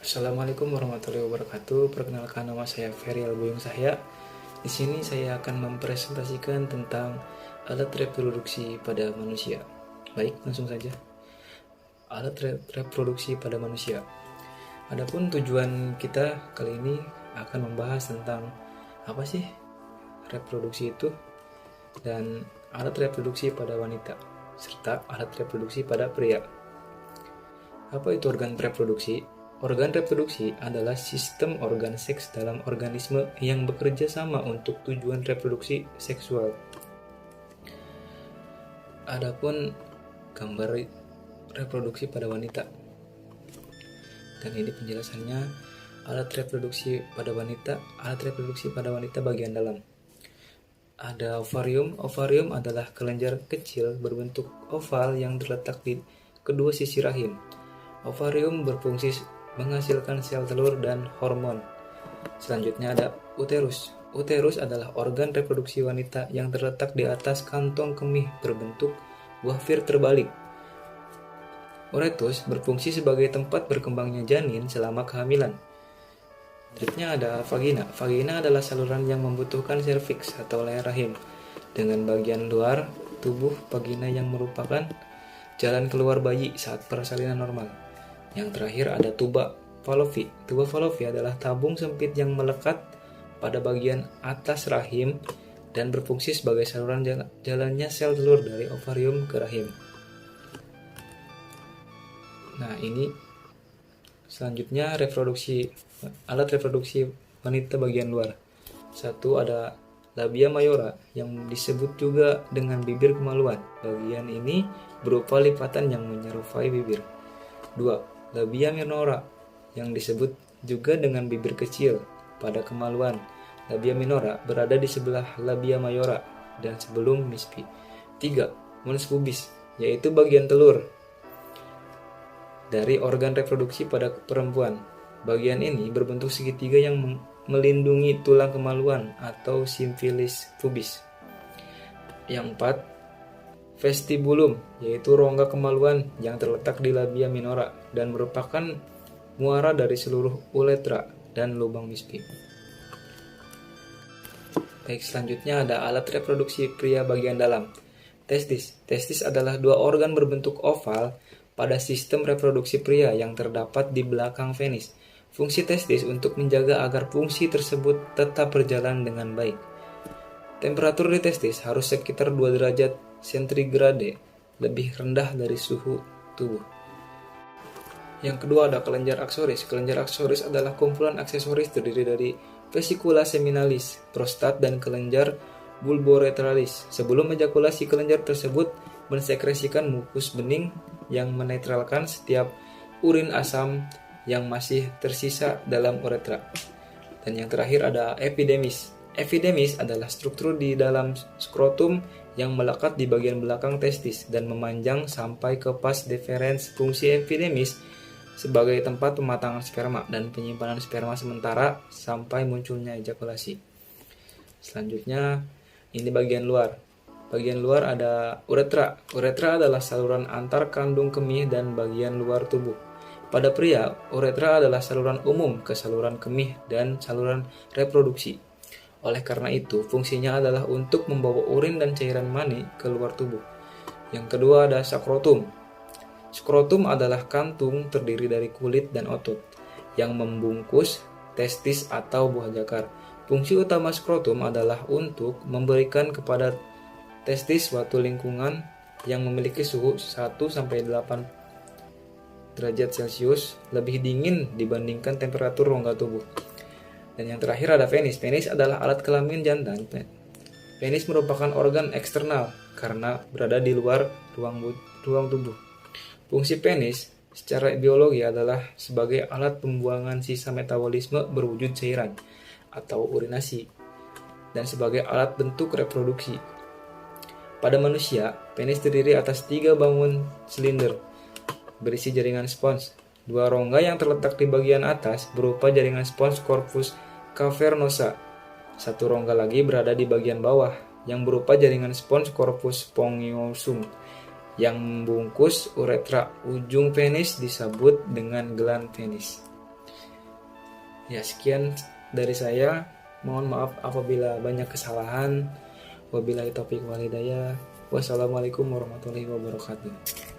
Assalamualaikum warahmatullahi wabarakatuh. Perkenalkan, nama saya Ferial Buyung Sahya. Di sini saya akan mempresentasikan tentang alat reproduksi pada manusia. Baik, langsung saja. Alat reproduksi pada manusia. Adapun tujuan kita kali ini akan membahas tentang apa sih reproduksi itu dan alat reproduksi pada wanita serta alat reproduksi pada pria. Apa itu organ reproduksi? Organ reproduksi adalah sistem organ seks dalam organisme yang bekerja sama untuk tujuan reproduksi seksual. Adapun gambar reproduksi pada wanita. Dan ini penjelasannya, alat reproduksi pada wanita. Alat reproduksi pada wanita bagian dalam. Ada ovarium. Ovarium adalah kelenjar kecil berbentuk oval yang terletak di kedua sisi rahim. Ovarium berfungsi menghasilkan sel telur dan hormon. Selanjutnya ada uterus. Uterus adalah organ reproduksi wanita yang terletak di atas kantong kemih berbentuk buah fir terbalik. Uretus berfungsi sebagai tempat berkembangnya janin selama kehamilan. Selanjutnya ada vagina. Vagina adalah saluran yang membutuhkan serviks atau leher rahim dengan bagian luar tubuh vagina yang merupakan jalan keluar bayi saat persalinan normal. Yang terakhir ada tuba Fallopi. Tuba Fallopi adalah tabung sempit yang melekat pada bagian atas rahim dan berfungsi sebagai saluran jalannya sel telur dari ovarium ke rahim. Nah, ini selanjutnya alat reproduksi wanita bagian luar. Satu ada labia mayora yang disebut juga dengan bibir kemaluan. Bagian ini berupa lipatan yang menyerupai bibir. 2. Labia minora yang disebut juga dengan bibir kecil pada kemaluan. Labia minora berada di sebelah labia mayora dan sebelum mispi. 3. Mons pubis, yaitu bagian telur dari organ reproduksi pada perempuan. Bagian ini berbentuk segitiga yang melindungi tulang kemaluan atau symphysis pubis. Yang 4. Vestibulum, yaitu rongga kemaluan yang terletak di labia minora dan merupakan muara dari seluruh uretra dan lubang mispi. Baik, selanjutnya ada alat reproduksi pria bagian dalam. Testis. Testis adalah dua organ berbentuk oval pada sistem reproduksi pria yang terdapat di belakang penis. Fungsi testis untuk menjaga agar fungsi tersebut tetap berjalan dengan baik. Temperatur di testis harus sekitar 2 derajat sentigrade lebih rendah dari suhu tubuh. Yang kedua ada kelenjar aksoris. Kelenjar aksoris adalah kumpulan aksesoris terdiri dari vesicula seminalis, prostat, dan kelenjar bulboretralis. Sebelum ejakulasi, kelenjar tersebut mensekresikan mukus bening yang menetralkan setiap urin asam yang masih tersisa dalam uretra. Dan yang terakhir ada epidemis. Epidemis adalah struktur di dalam skrotum yang melekat di bagian belakang testis dan memanjang sampai ke vas deferens. Fungsi epidemis sebagai tempat pematangan sperma dan penyimpanan sperma sementara sampai munculnya ejakulasi. Selanjutnya, ini bagian luar. Bagian luar ada uretra. Uretra adalah saluran antar kandung kemih dan bagian luar tubuh. Pada pria, uretra adalah saluran umum ke saluran kemih dan saluran reproduksi. Oleh karena itu, fungsinya adalah untuk membawa urin dan cairan mani keluar tubuh. Yang kedua ada skrotum. Skrotum adalah kantung terdiri dari kulit dan otot yang membungkus testis atau buah jakar. Fungsi utama skrotum adalah untuk memberikan kepada testis suatu lingkungan yang memiliki suhu 1-8 derajat Celcius lebih dingin dibandingkan temperatur rongga tubuh. Dan yang terakhir ada penis. Penis adalah alat kelamin jantan. Penis merupakan organ eksternal karena berada di luar ruang tubuh. Fungsi penis secara biologi adalah sebagai alat pembuangan sisa metabolisme berwujud cairan atau urinasi dan sebagai alat bentuk reproduksi. Pada manusia, penis terdiri atas 3 bangun silinder berisi jaringan spons. 2 rongga yang terletak di bagian atas berupa jaringan spons corpus cavernosa. 1 rongga lagi berada di bagian bawah yang berupa jaringan spons corpus spongiosum yang membungkus uretra. Ujung penis disebut dengan gland penis. Ya, sekian dari saya. Mohon maaf apabila banyak kesalahan. Wabillahi taufiq wal hidayah. Wassalamualaikum warahmatullahi wabarakatuh.